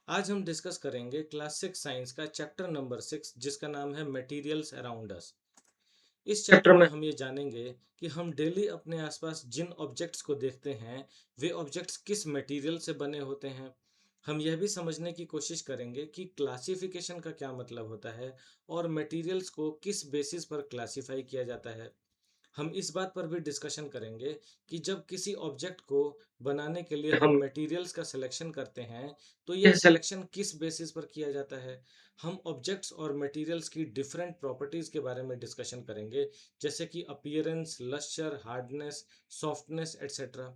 आज हम डिस्कस करेंगे क्लास 6 साइंस का चैप्टर नंबर 6 जिसका नाम है मटेरियल्स अराउंड अस। इस चैप्टर में हम ये जानेंगे कि हम डेली अपने आसपास जिन ऑब्जेक्ट्स को देखते हैं वे ऑब्जेक्ट्स किस मटेरियल से बने होते हैं। हम यह भी समझने की कोशिश करेंगे कि क्लासिफिकेशन का क्या मतलब होता है और मटेरियल्स को किस बेसिस पर क्लासिफाई किया जाता है। हम इस बात पर भी डिस्कशन करेंगे कि जब किसी ऑब्जेक्ट को बनाने के लिए हम मटेरियल्स का सिलेक्शन करते हैं तो यह सिलेक्शन किस बेसिस पर किया जाता है। हम ऑब्जेक्ट्स और मटेरियल्स की डिफरेंट प्रॉपर्टीज के बारे में डिस्कशन करेंगे, जैसे कि appearance, lustre, hardness, softness etcetera.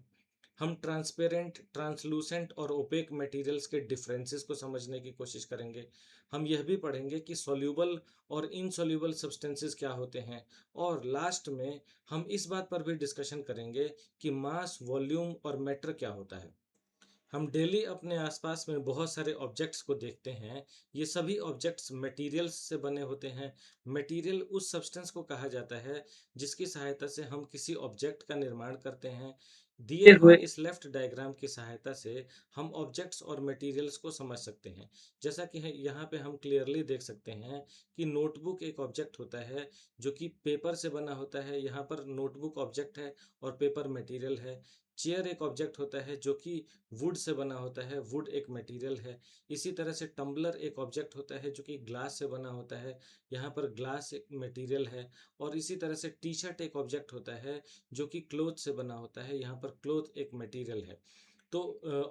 हम ट्रांसपेरेंट, ट्रांसलूसेंट और ओपेक मटेरियल्स के डिफरेंसेस को समझने की कोशिश करेंगे। हम यह भी पढ़ेंगे कि सॉल्यूबल और इनसॉल्यूबल सब्सटेंसेस क्या होते हैं। और लास्ट में हम इस बात पर भी डिस्कशन करेंगे कि मास, वॉल्यूम और मैटर क्या होता है। हम डेली अपने आसपास में बहुत सारे ऑब्जेक्ट्स को देखते हैं। ये सभी ऑब्जेक्ट्स मटेरियल्स से बने होते हैं। मटेरियल उस सब्सटेंस को कहा जाता है जिसकी सहायता से हम किसी ऑब्जेक्ट का निर्माण करते हैं। दिए हुए इस लेफ्ट डायग्राम की सहायता से हम ऑब्जेक्ट्स और मटेरियल्स को समझ सकते हैं। जैसा कि यहाँ पे हम क्लियरली देख सकते हैं कि नोटबुक एक ऑब्जेक्ट होता है जो कि पेपर से बना होता है। यहाँ पर नोटबुक ऑब्जेक्ट है और पेपर मटेरियल है। चेयर एक ऑब्जेक्ट होता है जो कि वुड से बना होता है, वुड एक मटेरियल है। इसी तरह से टम्बलर एक ऑब्जेक्ट होता है जो कि ग्लास से बना होता है, यहाँ पर ग्लास एक मटेरियल है। और इसी तरह से टी शर्ट एक ऑब्जेक्ट होता है जो कि क्लोथ से बना होता है, यहाँ पर क्लोथ एक मटेरियल है। तो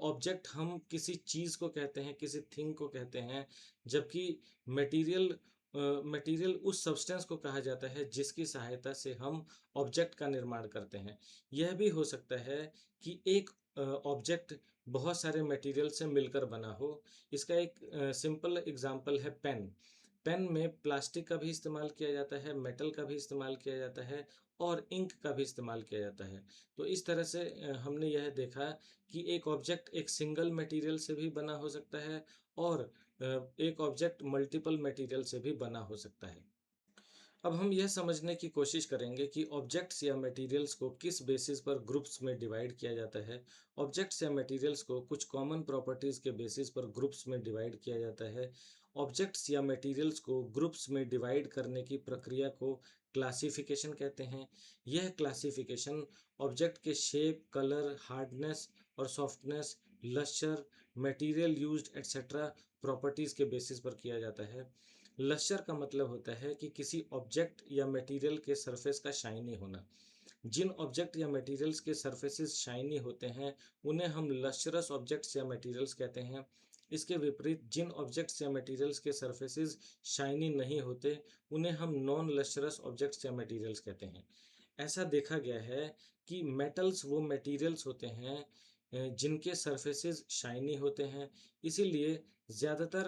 ऑब्जेक्ट हम किसी चीज़ को कहते हैं, किसी थिंग को कहते हैं, जबकि मटेरियल मटेरियल उस सब्सटेंस को कहा जाता है जिसकी सहायता से हम ऑब्जेक्ट का निर्माण करते हैं। यह भी हो सकता है कि एक ऑब्जेक्ट बहुत सारे मटेरियल से मिलकर बना हो। इसका एक सिंपल एग्जांपल है पेन। पेन में प्लास्टिक का भी इस्तेमाल किया जाता है, मेटल का भी इस्तेमाल किया जाता है और इंक का भी इस्तेमाल किया जाता है। तो इस तरह से हमने यह देखा कि एक ऑब्जेक्ट एक सिंगल मटेरियल से भी बना हो सकता है और एक ऑब्जेक्ट मल्टीपल मटेरियल से भी बना हो सकता है। अब हम यह समझने की कोशिश करेंगे कि ऑब्जेक्ट्स या मटेरियल्स को किस बेसिस पर ग्रुप्स में डिवाइड किया जाता है। ऑब्जेक्ट्स या मटेरियल्स को कुछ कॉमन प्रॉपर्टीज के बेसिस पर ग्रुप्स में डिवाइड किया जाता है। ऑब्जेक्ट्स या मटेरियल्स को ग्रुप्स में डिवाइड करने की प्रक्रिया को क्लासिफिकेशन कहते हैं। यह क्लासिफिकेशन ऑब्जेक्ट के शेप, कलर, हार्डनेस और softness, lustre, material used etcetera properties के बेसिस पर किया जाता है। लस्टर का मतलब होता है कि किसी ऑब्जेक्ट या मटेरियल के सरफेस का शाइनी होना। जिन ऑब्जेक्ट या मटेरियल्स के सरफेसेस शाइनी होते हैं उन्हें हम लस्टरस ऑब्जेक्ट्स या मटेरियल्स कहते हैं। इसके विपरीत जिन ऑब्जेक्ट्स या मटेरियल्स के सरफेसेस शाइनी नहीं होते उन्हें हम नॉन लस्टरस ऑब्जेक्ट्स या मटेरियल्स कहते हैं। ऐसा देखा गया है कि मेटल्स वो मटेरियल्स होते हैं जिनके सरफेसेस शाइनी होते हैं। इसीलिए ज़्यादातर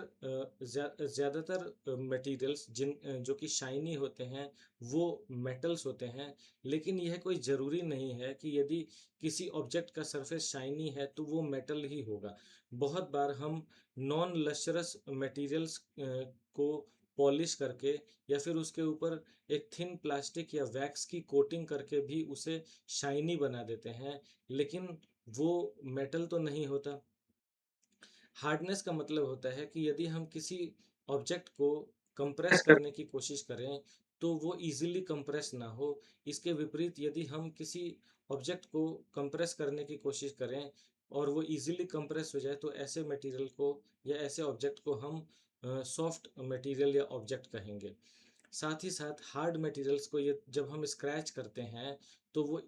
ज़्यादातर मटेरियल्स जो कि शाइनी होते हैं वो मेटल्स होते हैं। लेकिन यह कोई ज़रूरी नहीं है कि यदि किसी ऑब्जेक्ट का सरफेस शाइनी है तो वो मेटल ही होगा। बहुत बार हम नॉन लस्टरस मटेरियल्स को पॉलिश करके या फिर उसके ऊपर एक थिन प्लास्टिक या वैक्स की कोटिंग करके भी उसे शाइनी बना देते हैं, लेकिन वो मेटल तो नहीं होता। हार्डनेस का मतलब होता है कि यदि हम किसी ऑब्जेक्ट को कंप्रेस करने की कोशिश करें तो वो इजीली कंप्रेस ना हो। इसके विपरीत यदि हम किसी ऑब्जेक्ट को कंप्रेस करने की कोशिश करें और वो इजीली कंप्रेस हो जाए तो ऐसे मटेरियल को या ऐसे ऑब्जेक्ट को हम सॉफ्ट मटेरियल या ऑब्जेक्ट कहेंगे। साथ ही साथ हार्ड मटेरियल्स को ये जब हम स्क्रैच करते हैं तो वो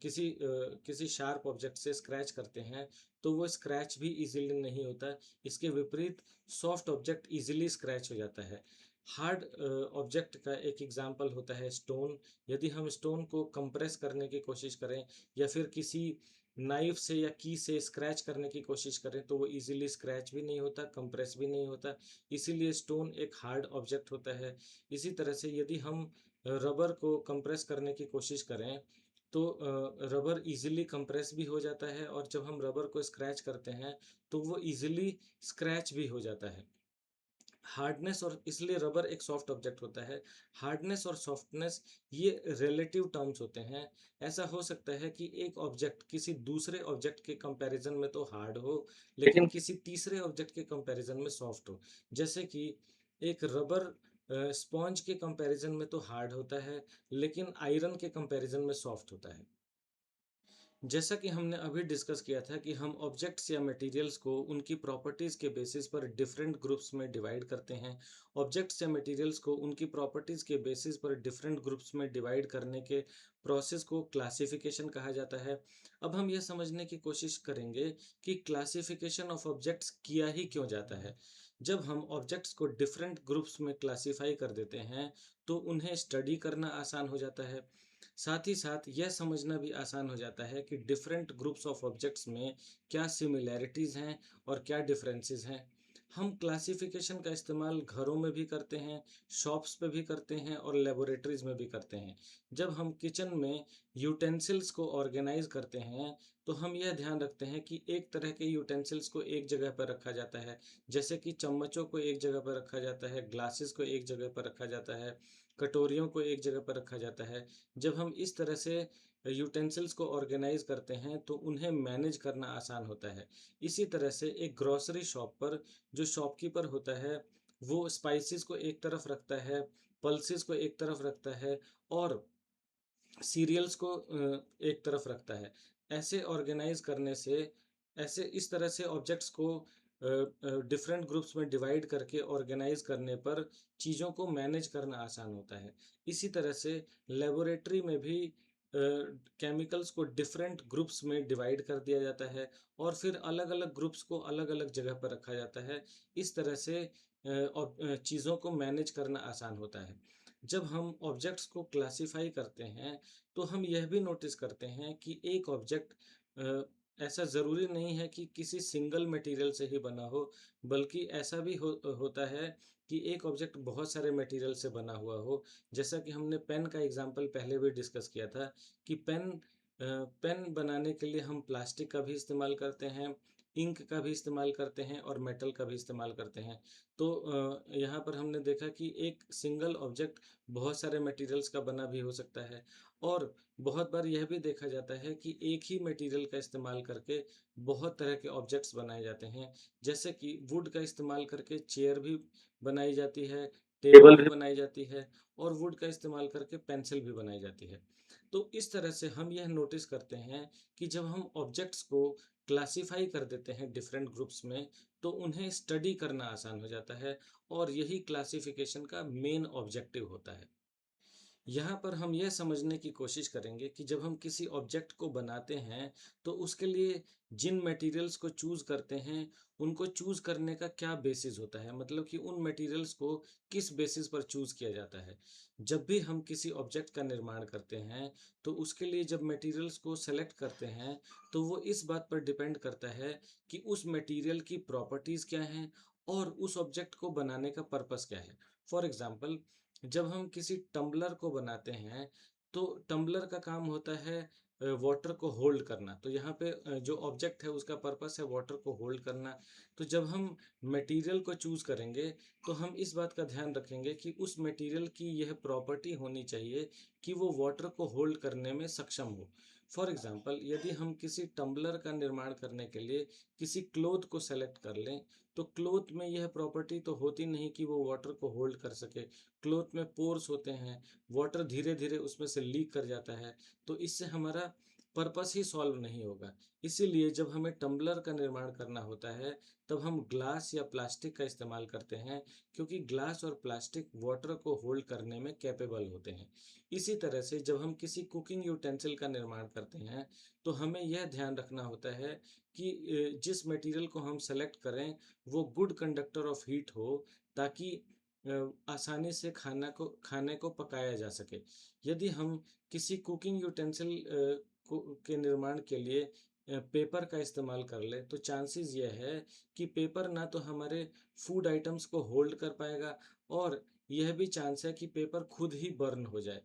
किसी शार्प ऑब्जेक्ट से स्क्रैच करते हैं तो वो स्क्रैच भी इजीली नहीं होता। इसके विपरीत सॉफ्ट ऑब्जेक्ट इजीली स्क्रैच हो जाता है। हार्ड ऑब्जेक्ट का एक एग्जांपल होता है स्टोन। यदि हम स्टोन को कंप्रेस करने की कोशिश करें या फिर किसी नाइफ से या की से स्क्रैच करने की कोशिश करें तो वो इजीली स्क्रैच भी नहीं होता, कंप्रेस भी नहीं होता। इसीलिए स्टोन एक हार्ड ऑब्जेक्ट होता है। इसी तरह से यदि हम रबर को कंप्रेस करने की कोशिश करें तो रबर इजीली कंप्रेस भी हो जाता है और जब हम रबर को स्क्रैच करते हैं तो वो इजीली स्क्रैच भी हो जाता है। हार्डनेस और इसलिए रबर एक सॉफ्ट ऑब्जेक्ट होता है। हार्डनेस और सॉफ्टनेस ये रिलेटिव टर्म्स होते हैं। ऐसा हो सकता है कि एक ऑब्जेक्ट किसी दूसरे ऑब्जेक्ट के कंपैरिजन में तो हार्ड हो, लेकिन किसी तीसरे ऑब्जेक्ट के कंपैरिजन में सॉफ्ट हो। जैसे कि एक रबर स्पॉन्ज के कंपैरिजन में तो हार्ड होता है, लेकिन आयरन के कंपैरिजन में सॉफ्ट होता है। जैसा कि हमने अभी डिस्कस किया था कि हम ऑब्जेक्ट्स या मटेरियल्स को उनकी प्रॉपर्टीज़ के बेसिस पर डिफरेंट ग्रुप्स में डिवाइड करते हैं। ऑब्जेक्ट्स या मटेरियल्स को उनकी प्रॉपर्टीज़ के बेसिस पर डिफरेंट ग्रुप्स में डिवाइड करने के प्रोसेस को क्लासिफिकेशन कहा जाता है। अब हम यह समझने की कोशिश करेंगे कि क्लासिफिकेशन ऑफ ऑब्जेक्ट्स किया ही क्यों जाता है। जब हम ऑब्जेक्ट्स को डिफरेंट ग्रुप्स में क्लासीफाई कर देते हैं, तो उन्हें स्टडी करना आसान हो जाता है। साथ ही साथ यह समझना भी आसान हो जाता है कि डिफरेंट ग्रुप्स ऑफ ऑब्जेक्ट्स में क्या सिमिलैरिटीज़ हैं और क्या डिफरेंसेस हैं। हम क्लासिफिकेशन का इस्तेमाल घरों में भी करते हैं, शॉप्स पे भी करते हैं और लेबोरेटरीज में भी करते हैं। जब हम किचन में यूटेंसिल्स को ऑर्गेनाइज करते हैं, तो हम यह ध्यान रखते हैं कि एक तरह के यूटेंसिल्स को एक जगह पर रखा जाता है। जैसे कि चम्मचों को एक जगह पर रखा जाता है, ग्लासेस को एक जगह पर रखा जाता है, कटोरियों को एक जगह पर रखा जाता है। जब हम इस तरह से यूटेंसिल्स को ऑर्गेनाइज करते हैं, तो उन्हें मैनेज करना आसान होता है। इसी तरह से एक ग्रोसरी शॉप पर जो शॉपकीपर होता है, वो स्पाइसेस को एक तरफ रखता है, पल्सेस को एक तरफ रखता है और सीरियल्स को एक तरफ रखता है। ऐसे ऑर्गेनाइज करने से, ऐसे इस तरह से ऑब्जेक्ट्स को डिफरेंट ग्रुप्स में डिवाइड करके ऑर्गेनाइज करने पर चीज़ों को मैनेज करना आसान होता है। इसी तरह से लेबोरेटरी में भी केमिकल्स को डिफरेंट ग्रुप्स में डिवाइड कर दिया जाता है और फिर अलग अलग ग्रुप्स को अलग अलग जगह पर रखा जाता है। इस तरह से चीज़ों को मैनेज करना आसान होता है। जब हम ऑब्जेक्ट्स को क्लासिफाई करते हैं, तो हम यह भी नोटिस करते हैं कि एक ऑब्जेक्ट ऐसा ज़रूरी नहीं है कि किसी सिंगल मटेरियल से ही बना हो, बल्कि ऐसा भी होता है कि एक ऑब्जेक्ट बहुत सारे मटेरियल से बना हुआ हो। जैसा कि हमने पेन का एग्जांपल पहले भी डिस्कस किया था कि पेन बनाने के लिए हम प्लास्टिक का भी इस्तेमाल करते हैं, इंक का भी इस्तेमाल करते हैं और मेटल का भी इस्तेमाल करते हैं। तो यहाँ पर हमने देखा कि एक सिंगल ऑब्जेक्ट बहुत सारे मटेरियल्स का बना भी हो सकता है और बहुत बार यह भी देखा जाता है कि एक ही मटेरियल का इस्तेमाल करके बहुत तरह के ऑब्जेक्ट्स बनाए जाते हैं। जैसे कि वुड का इस्तेमाल करके चेयर भी बनाई जाती है, टेबल भी बनाई जाती है और वुड का इस्तेमाल करके पेंसिल भी बनाई जाती है। तो इस तरह से हम यह नोटिस करते हैं कि जब हम ऑब्जेक्ट्स को क्लासिफाई कर देते हैं डिफरेंट ग्रुप्स में, तो उन्हें स्टडी करना आसान हो जाता है और यही क्लासिफिकेशन का मेन ऑब्जेक्टिव होता है। यहाँ पर हम यह समझने की कोशिश करेंगे कि जब हम किसी ऑब्जेक्ट को बनाते हैं, तो उसके लिए जिन मटेरियल्स को चूज़ करते हैं, उनको चूज़ करने का क्या बेसिस होता है, मतलब कि उन मटेरियल्स को किस बेसिस पर चूज़ किया जाता है। जब भी हम किसी ऑब्जेक्ट का निर्माण करते हैं, तो उसके लिए जब मटेरियल्स को सेलेक्ट करते हैं, तो वो इस बात पर डिपेंड करता है कि उस मटेरियल की प्रॉपर्टीज़ क्या हैं और उस ऑब्जेक्ट को बनाने का पर्पस क्या है। फॉर एग्जाम्पल, जब हम किसी टम्बलर को बनाते हैं, तो टम्बलर का काम होता है वाटर को होल्ड करना। तो यहाँ पे जो ऑब्जेक्ट है उसका पर्पस है वाटर को होल्ड करना। तो जब हम मटेरियल को चूज़ करेंगे, तो हम इस बात का ध्यान रखेंगे कि उस मटेरियल की यह प्रॉपर्टी होनी चाहिए कि वो वाटर को होल्ड करने में सक्षम हो। फॉर एग्जाम्पल, यदि हम किसी टम्बलर का निर्माण करने के लिए किसी क्लोथ को सेलेक्ट कर लें, तो क्लोथ में यह प्रॉपर्टी तो होती नहीं कि वो वाटर को होल्ड कर सके। क्लोथ में पोर्स होते हैं, वाटर धीरे धीरे उसमें से लीक कर जाता है, तो इससे हमारा पर्पस ही सॉल्व नहीं होगा। इसीलिए जब हमें टम्बलर का निर्माण करना होता है, तब हम ग्लास या प्लास्टिक का इस्तेमाल करते हैं, क्योंकि ग्लास और प्लास्टिक वाटर को होल्ड करने में कैपेबल होते हैं। इसी तरह से जब हम किसी कुकिंग यूटेंसिल का निर्माण करते हैं, तो हमें यह ध्यान रखना होता है कि जिस मटेरियल को हम सेलेक्ट करें, वो गुड कंडक्टर ऑफ हीट हो, ताकि आसानी से खाने को पकाया जा सके। यदि हम किसी कुकिंग यूटेंसिल के निर्माण के लिए पेपर का इस्तेमाल कर ले, तो चांसेस ये है कि पेपर ना तो हमारे फूड आइटम्स को होल्ड कर पाएगा और यह भी चांस है कि पेपर खुद ही बर्न हो जाए।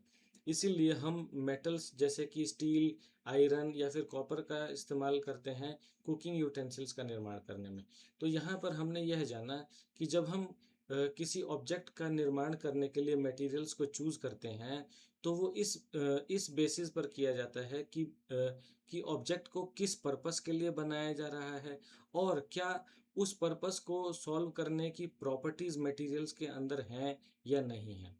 इसीलिए हम मेटल्स जैसे कि स्टील, आयरन या फिर कॉपर का इस्तेमाल करते हैं कुकिंग यूटेंसिल्स का निर्माण करने में। तो यहाँ पर हमने यह जाना कि जब हम किसी ऑब्जेक्ट का निर्माण करने के लिए मटेरियल्स को चूज़ करते हैं, तो वो इस बेसिस पर किया जाता है कि ऑब्जेक्ट को किस पर्पस के लिए बनाया जा रहा है और क्या उस पर्पस को सॉल्व करने की प्रॉपर्टीज़ मटेरियल्स के अंदर हैं या नहीं हैं।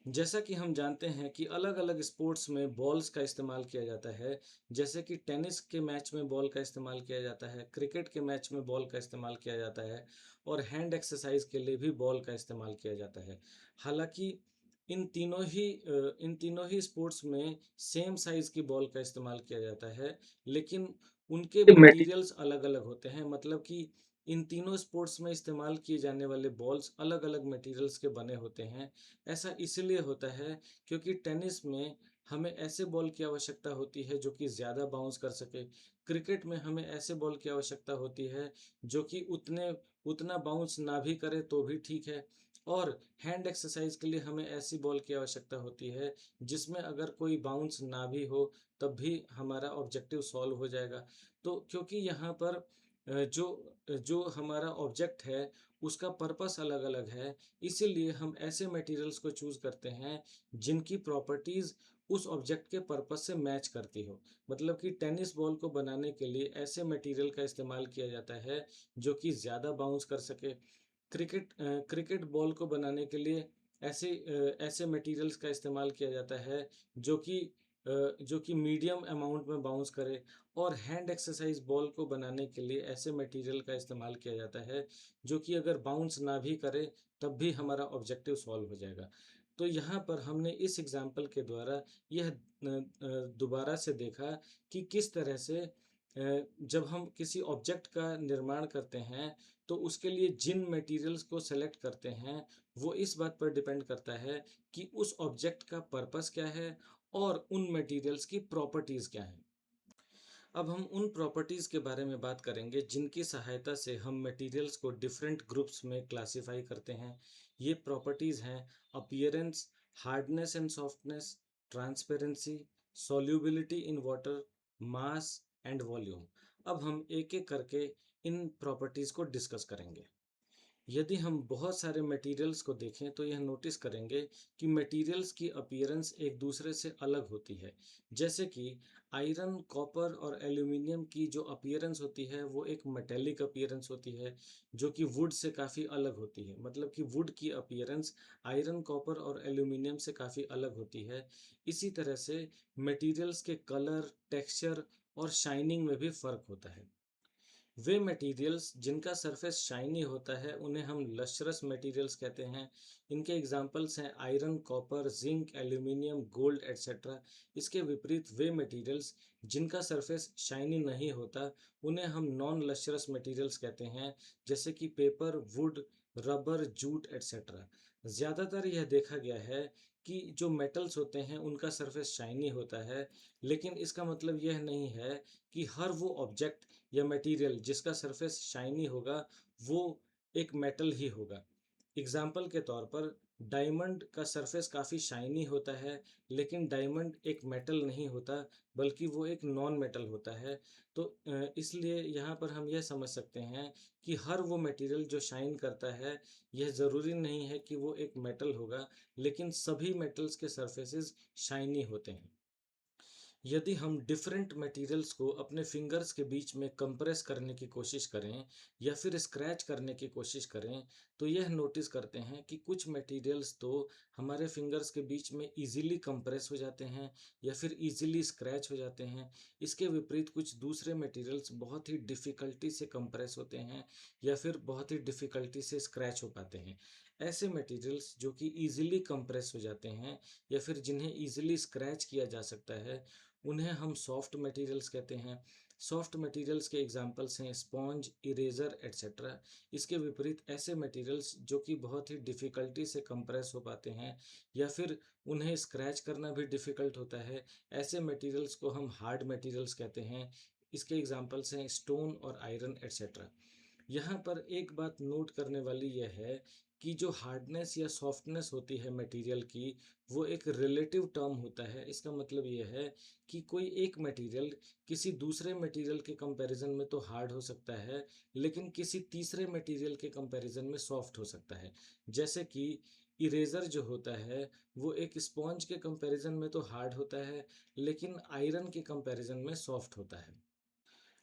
जैसा कि हम जानते हैं कि अलग-अलग स्पोर्ट्स में बॉल्स का इस्तेमाल किया जाता है, जैसे कि टेनिस के मैच में बॉल का इस्तेमाल किया जाता है, क्रिकेट के मैच में बॉल का इस्तेमाल किया जाता है और हैंड एक्सरसाइज के लिए भी बॉल का इस्तेमाल किया जाता है। हालाँकि इन तीनों ही स्पोर्ट्स में सेम साइज़ की बॉल का इस्तेमाल किया जाता है, लेकिन उनके मटेरियल्स अलग-अलग होते हैं। मतलब कि इन तीनों स्पोर्ट्स में इस्तेमाल किए जाने वाले बॉल्स अलग-अलग मटेरियल्स के बने होते हैं। ऐसा इसलिए होता है क्योंकि टेनिस में हमें ऐसे बॉल की आवश्यकता होती है जो कि ज़्यादा बाउंस कर सके। क्रिकेट में हमें ऐसे बॉल की आवश्यकता होती है जो कि उतना बाउंस ना भी करे तो भी ठीक है। और हैंड एक्सरसाइज के लिए हमें ऐसी बॉल की आवश्यकता होती है जिसमें अगर कोई बाउंस ना भी हो तब भी हमारा ऑब्जेक्टिव सॉल्व हो जाएगा। तो क्योंकि यहाँ पर जो हमारा ऑब्जेक्ट है उसका पर्पस अलग-अलग है, इसीलिए हम ऐसे मटेरियल्स को चूज़ करते हैं जिनकी प्रॉपर्टीज़ उस ऑब्जेक्ट के पर्पस से मैच करती हो। मतलब कि टेनिस बॉल को बनाने के लिए ऐसे मटेरियल का इस्तेमाल किया जाता है जो कि ज़्यादा बाउंस कर सके। क्रिकेट बॉल को बनाने के लिए ऐसे मटेरियल्स का इस्तेमाल किया जाता है जो कि जो कि मीडियम अमाउंट में बाउंस करे और हैंड एक्सरसाइज बॉल को बनाने के लिए ऐसे मटेरियल का इस्तेमाल किया जाता है जो कि अगर बाउंस ना भी करे तब भी हमारा ऑब्जेक्टिव सॉल्व हो जाएगा। तो यहाँ पर हमने इस एग्जाम्पल के द्वारा यह दोबारा से देखा कि किस तरह से जब हम किसी ऑब्जेक्ट का निर्माण करते हैं तो उसके लिए जिन मटेरियल्स को सेलेक्ट करते हैं वो इस बात पर डिपेंड करता है कि उस ऑब्जेक्ट का पर्पस क्या है और उन मटेरियल्स की प्रॉपर्टीज़ क्या हैं। अब हम उन प्रॉपर्टीज़ के बारे में बात करेंगे जिनकी सहायता से हम मटेरियल्स को डिफरेंट ग्रुप्स में क्लासिफाई करते हैं। ये प्रॉपर्टीज़ हैं appearance, hardness and softness, transparency, solubility in water, mass and volume. अब हम एक-एक करके इन प्रॉपर्टीज़ को डिस्कस करेंगे। यदि हम बहुत सारे मटेरियल्स को देखें तो यह नोटिस करेंगे कि मटेरियल्स की अपीयरेंस एक दूसरे से अलग होती है। जैसे कि आयरन, कॉपर और एल्यूमिनियम की जो अपीयरेंस होती है वो एक मेटेलिक अपीयरेंस होती है जो कि वुड से काफ़ी अलग होती है। मतलब कि वुड की अपीयरेंस आयरन, कॉपर और एल्यूमिनियम से काफ़ी अलग होती है। इसी तरह से मटेरियल्स के कलर, टेक्सचर और शाइनिंग में भी फ़र्क होता है। वे मटेरियल्स जिनका सरफेस शाइनी होता है उन्हें हम लश्रस मटेरियल्स कहते हैं। इनके एग्जांपल्स हैं iron, copper, zinc, aluminium, gold etcetera. इसके विपरीत वे मटेरियल्स जिनका सरफेस शाइनी नहीं होता उन्हें हम नॉन लश्रस मटेरियल्स कहते हैं, जैसे कि paper, would, rubber, jute etcetera. ज़्यादातर यह देखा गया है कि जो मेटल्स होते हैं उनका सरफेस शाइनी होता है, लेकिन इसका मतलब यह नहीं है कि हर वो ऑब्जेक्ट या मटेरियल जिसका सरफेस शाइनी होगा वो एक मेटल ही होगा। एग्जाम्पल के तौर पर डायमंड का सरफेस काफ़ी शाइनी होता है, लेकिन डायमंड एक मेटल नहीं होता बल्कि वो एक नॉन मेटल होता है। तो इसलिए यहाँ पर हम यह समझ सकते हैं कि हर वो मटेरियल जो शाइन करता है यह ज़रूरी नहीं है कि वो एक मेटल होगा, लेकिन सभी मेटल्स के सरफेसेस शाइनी होते हैं। यदि हम डिफरेंट मटेरियल्स को अपने फिंगर्स के बीच में कंप्रेस करने की कोशिश करें या फिर स्क्रैच करने की कोशिश करें तो यह नोटिस करते हैं कि कुछ मटेरियल्स तो हमारे फिंगर्स के बीच में इजीली कंप्रेस हो जाते हैं या फिर इजीली स्क्रैच हो जाते हैं। इसके विपरीत कुछ दूसरे मटेरियल्स बहुत ही डिफ़िकल्टी से कंप्रेस होते हैं या फिर बहुत ही डिफ़िकल्टी से स्क्रैच हो पाते हैं। ऐसे मटेरियल्स जो कि इजीली कंप्रेस हो जाते हैं या फिर जिन्हें इजीली स्क्रैच किया जा सकता है उन्हें हम सॉफ्ट मटेरियल्स कहते हैं। सॉफ्ट मटेरियल्स के एग्जांपल्स हैं स्पॉन्ज, इरेजर एटसेट्रा। इसके विपरीत ऐसे मटेरियल्स जो कि बहुत ही डिफ़िकल्टी से कंप्रेस हो पाते हैं या फिर उन्हें स्क्रैच करना भी डिफ़िकल्ट होता है, ऐसे मटेरियल्स को हम हार्ड मटेरियल्स कहते हैं। इसके एग्जांपल्स हैं स्टोन और आयरन एटसेट्रा। यहाँ पर एक बात नोट करने वाली यह है कि जो हार्डनेस या सॉफ्टनेस होती है मटेरियल की, वो एक रिलेटिव टर्म होता है। इसका मतलब ये है कि कोई एक मटेरियल किसी दूसरे मटेरियल के कंपैरिजन में तो हार्ड हो सकता है, लेकिन किसी तीसरे मटेरियल के कंपैरिजन में सॉफ्ट हो सकता है। जैसे कि इरेज़र जो होता है, वो एक स्पॉन्ज के कंपैरिजन में तो हार्ड होता है, लेकिन आयरन के कंपैरिजन में सॉफ्ट होता है।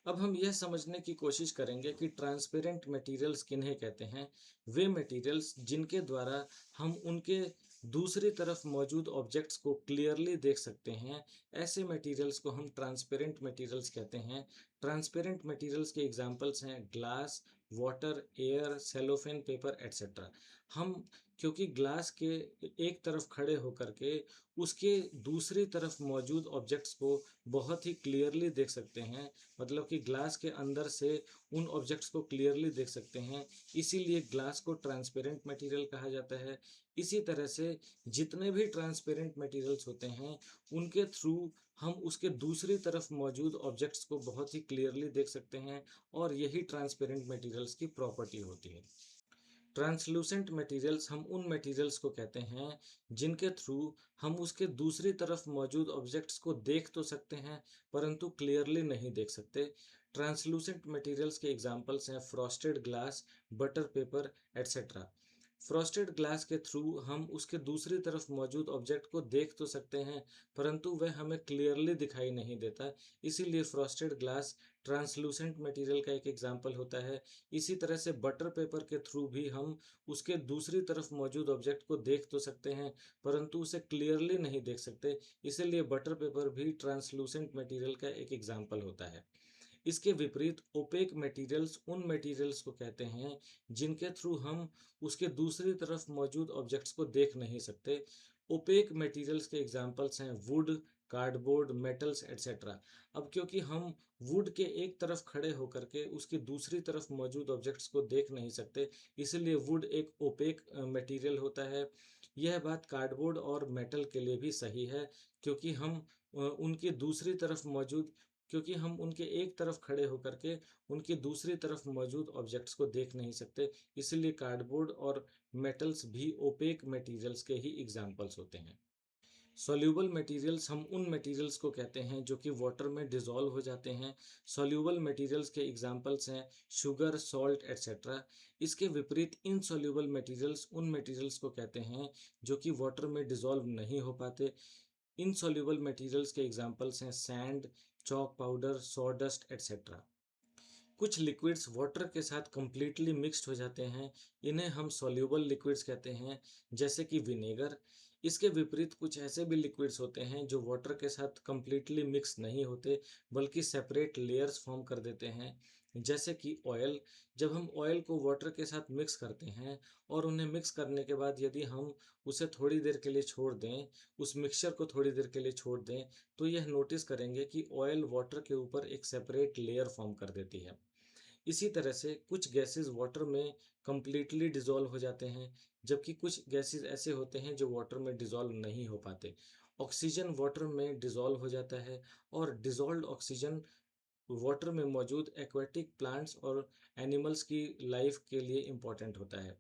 अब हम यह समझने की कोशिश करेंगे कि ट्रांसपेरेंट मटेरियल्स किन्हें कहते हैं। वे मटेरियल्स जिनके द्वारा हम उनके दूसरी तरफ मौजूद ऑब्जेक्ट्स को क्लियरली देख सकते हैं, ऐसे मटेरियल्स को हम ट्रांसपेरेंट मटेरियल्स कहते हैं। ट्रांसपेरेंट मटेरियल्स के एग्जांपल्स हैं glass, water, air, cellophane, paper etcetera. हम क्योंकि ग्लास के एक तरफ खड़े होकर के उसके दूसरी तरफ मौजूद ऑब्जेक्ट्स को बहुत ही क्लियरली देख सकते हैं, मतलब कि ग्लास के अंदर से उन ऑब्जेक्ट्स को क्लियरली देख सकते हैं, इसीलिए ग्लास को ट्रांसपेरेंट मटेरियल कहा जाता है। इसी तरह से जितने भी ट्रांसपेरेंट मटेरियल्स होते हैं, उनके थ्रू हम उसके दूसरी तरफ मौजूद ऑब्जेक्ट्स को बहुत ही क्लियरली देख सकते हैं, और यही ट्रांसपेरेंट मटेरियल्स की प्रॉपर्टी होती है। ट्रांसलूसेंट मटेरियल्स हम उन मटेरियल्स को कहते हैं जिनके थ्रू हम उसके दूसरी तरफ मौजूद ऑब्जेक्ट्स को देख तो सकते हैं, परंतु क्लियरली नहीं देख सकते। ट्रांसलूसेंट मटेरियल्स के एग्जांपल्स हैं frosted glass, butter paper etcetera. Frosted glass के थ्रू हम उसके दूसरी तरफ मौजूद ऑब्जेक्ट को देख तो सकते हैं, परंतु वह हमें क्लियरली दिखाई नहीं देता, इसीलिए फ्रॉस्टेड ग्लास ट्रांसलूसेंट मटेरियल का एक एग्जाम्पल होता है। इसी तरह से बटर पेपर के थ्रू भी हम उसके दूसरी तरफ मौजूद ऑब्जेक्ट को देख तो सकते हैं, परंतु उसे क्लियरली नहीं देख सकते, इसीलिए बटर पेपर भी ट्रांसलूसेंट मटेरियल का एक एग्जाम्पल होता है। इसके विपरीत ओपेक मटेरियल्स उन मटेरियल्स को कहते हैं जिनके थ्रू हम उसके दूसरी तरफ मौजूद ऑब्जेक्ट्स को देख नहीं सकते। ओपेक मटेरियल्स के एग्जांपल्स हैं वुड, कार्डबोर्ड, मेटल्स एटसेट्रा। अब क्योंकि हम वुड के एक तरफ खड़े होकर के उसकी दूसरी तरफ मौजूद ऑब्जेक्ट्स को देख नहीं सकते, इसलिए वुड एक ओपेक मटेरियल होता है। यह बात कार्डबोर्ड और मेटल के लिए भी सही है, क्योंकि हम उनकी दूसरी तरफ मौजूद क्योंकि हम उनके एक तरफ खड़े होकर के उनकी दूसरी तरफ मौजूद ऑब्जेक्ट्स को देख नहीं सकते, इसलिए कार्डबोर्ड और मेटल्स भी ओपेक मटेरियल्स के ही एग्जाम्पल्स होते हैं। सॉल्यूबल मटेरियल्स हम उन मटेरियल्स को कहते हैं जो कि वाटर में डिसॉल्व हो जाते हैं। सॉल्यूबल मटेरियल्स के एग्जांपल्स हैं शुगर, सॉल्ट एटसेट्रा। इसके विपरीत इनसॉल्यूबल मटेरियल्स उन मटेरियल्स को कहते हैं जो कि वाटर में डिसॉल्व नहीं हो पाते। इनसॉल्यूबल मटेरियल्स के एग्जांपल्स हैं sand, chalk powder, sawdust etcetera. कुछ लिक्विड्स वाटर के साथ कंप्लीटली मिक्स्ड हो जाते हैं, इन्हें हम सॉल्यूबल लिक्विड्स कहते हैं, जैसे कि विनेगर। इसके विपरीत कुछ ऐसे भी लिक्विड्स होते हैं जो वाटर के साथ कंप्लीटली मिक्स नहीं होते, बल्कि सेपरेट लेयर्स फॉर्म कर देते हैं, जैसे कि ऑयल। जब हम ऑयल को वाटर के साथ मिक्स करते हैं और उन्हें मिक्स करने के बाद यदि हम उसे थोड़ी देर के लिए छोड़ दें, उस मिक्सचर को थोड़ी देर के लिए छोड़ दें, तो यह नोटिस करेंगे कि ऑयल वाटर के ऊपर एक सेपरेट लेयर फॉर्म कर देती है। इसी तरह से कुछ गैसेस वाटर में कंप्लीटली डिसॉल्व हो जाते हैं, जबकि कुछ गैसेस ऐसे होते हैं जो वाटर में डिसॉल्व नहीं हो पाते। ऑक्सीजन वाटर में डिसॉल्व हो जाता है, और डिसॉल्व्ड ऑक्सीजन वाटर में मौजूद एक्वेटिक प्लांट्स और एनिमल्स की लाइफ के लिए इम्पोर्टेंट होता है।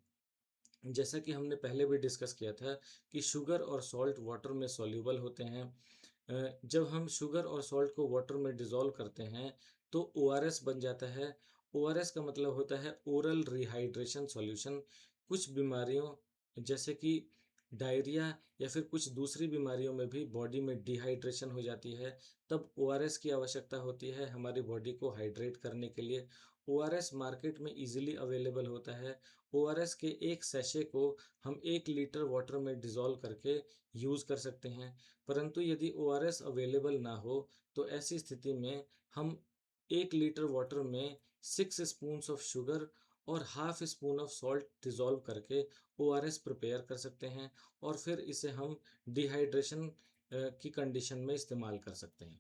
जैसा कि हमने पहले भी डिस्कस किया था कि शुगर और सॉल्ट वाटर में सॉल्यूबल होते हैं। जब हम शुगर और सॉल्ट को वाटर में डिसॉल्व करते हैं तो ओआरएस बन जाता है। ओआरएस का मतलब होता है ओरल रिहाइड्रेशन सॉल्यूशन। कुछ बीमारियों जैसे कि डायरिया या फिर कुछ दूसरी बीमारियों में भी बॉडी में डिहाइड्रेशन हो जाती है, तब ओआरएस की आवश्यकता होती है हमारी बॉडी को हाइड्रेट करने के लिए। ओआरएस मार्केट में इजीली अवेलेबल होता है। ओआरएस के एक सैशे को हम 1 लीटर वाटर में डिसॉल्व करके यूज़ कर सकते हैं, परंतु यदि ओआरएस अवेलेबल ना हो तो ऐसी स्थिति में हम 1 लीटर वाटर में 6 स्पून्स ऑफ शुगर और half spoon of salt dissolve करके ओआरएस प्रिपेयर कर सकते हैं, और फिर इसे हम डिहाइड्रेशन की कंडीशन में इस्तेमाल कर सकते हैं।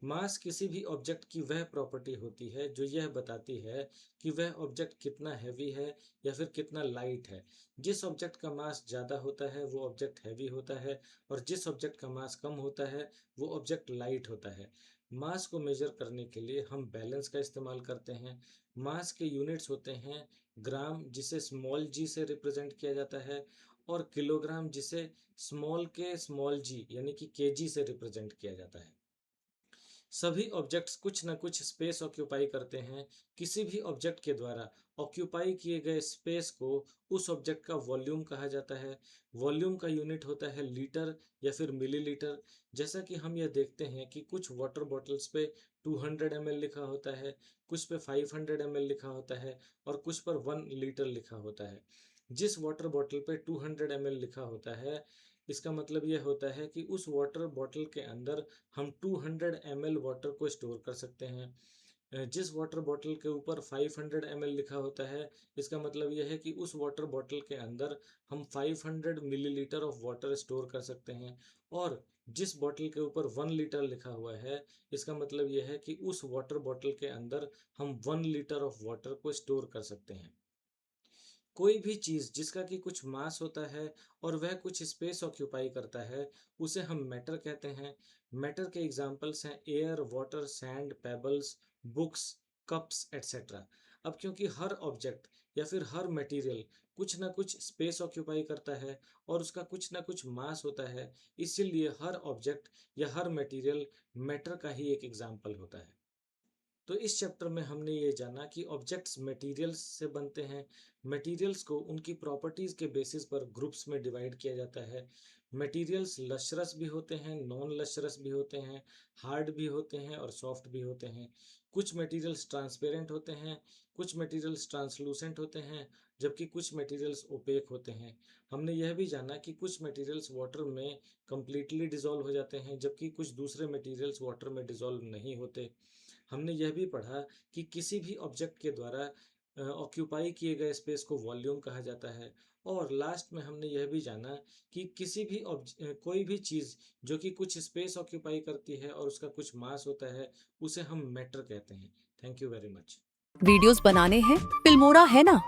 मास किसी भी ऑब्जेक्ट की वह प्रॉपर्टी होती है जो यह बताती है कि वह ऑब्जेक्ट कितना हैवी है या फिर कितना लाइट है। जिस ऑब्जेक्ट का मास ज़्यादा होता है वो ऑब्जेक्ट हैवी होता है, और जिस ऑब्जेक्ट का मास कम होता है वो ऑब्जेक्ट लाइट होता है। मास को मेजर करने के लिए हम बैलेंस का इस्तेमाल करते हैं। मास के यूनिट्स होते हैं ग्राम, जिसे स्मॉल जी से रिप्रेजेंट किया जाता है, और किलोग्राम, जिसे स्मॉल के स्मॉल जी यानी कि केजी से रिप्रेजेंट किया जाता है। सभी ऑब्जेक्ट्स कुछ न कुछ स्पेस ऑक्यूपाई करते हैं। किसी भी ऑब्जेक्ट के द्वारा ऑक्यूपाई किए गए स्पेस को उस ऑब्जेक्ट का वॉल्यूम कहा जाता है। वॉल्यूम का यूनिट होता है लीटर या फिर मिलीलीटर। जैसा कि हम यह देखते हैं कि कुछ वाटर बॉटल्स पे 200 ml लिखा होता है, कुछ पे 500 ml लिखा होता है, और कुछ पर 1 लीटर लिखा होता है। जिस वाटर बॉटल पे 200 ml लिखा होता है, इसका मतलब यह होता है कि उस वाटर बॉटल के अंदर हम 200 ml वाटर को स्टोर कर सकते हैं। जिस वाटर बॉटल के ऊपर 500 ml लिखा होता है, इसका मतलब यह है कि उस वाटर बॉटल के अंदर हम 500 मिलीलीटर ऑफ वाटर स्टोर कर सकते हैं। और जिस बॉटल के ऊपर 1 लीटर लिखा हुआ है, इसका मतलब यह है कि उस वाटर बॉटल के अंदर हम 1 लीटर ऑफ वाटर को स्टोर कर सकते हैं। कोई भी चीज़ जिसका कि कुछ मास होता है और वह कुछ स्पेस ऑक्यूपाई करता है, उसे हम मैटर कहते हैं। मैटर के एग्जाम्पल्स हैं air, water, sand, pebbles, books, cups etcetera. अब क्योंकि हर ऑब्जेक्ट या फिर हर मटेरियल कुछ ना कुछ स्पेस ऑक्यूपाई करता है और उसका कुछ ना कुछ मास होता है, इसीलिए हर ऑब्जेक्ट या हर मटेरियल मैटर का ही एक एग्जाम्पल होता है। तो इस चैप्टर में हमने ये जाना कि ऑब्जेक्ट्स मटेरियल्स से बनते हैं। मटेरियल्स को उनकी प्रॉपर्टीज के बेसिस पर ग्रुप्स में डिवाइड किया जाता है। मटेरियल्स लश्रस भी होते हैं, नॉन लश्रस भी होते हैं, हार्ड भी होते हैं और सॉफ्ट भी होते हैं। कुछ मटेरियल्स ट्रांसपेरेंट होते हैं, कुछ मटेरियल्स ट्रांसलूसेंट होते हैं, जबकि कुछ मटेरियल्स ओपेक होते हैं। हमने यह भी जाना कि कुछ मटेरियल्स वाटर में कंप्लीटली डिसॉल्व हो जाते हैं, जबकि कुछ दूसरे मटेरियल्स वाटर में डिसॉल्व नहीं होते। हमने यह भी पढ़ा कि किसी भी ऑब्जेक्ट के द्वारा ऑक्यूपाई किए गए स्पेस को वॉल्यूम कहा जाता है। और लास्ट में हमने यह भी जाना कि किसी भी कोई भी चीज़ जो कि कुछ स्पेस ऑक्यूपाई करती है और उसका कुछ मास होता है, उसे हम मैटर कहते हैं। Thank you very much. Videos बनाने हैं, फिल्मोरा है ना।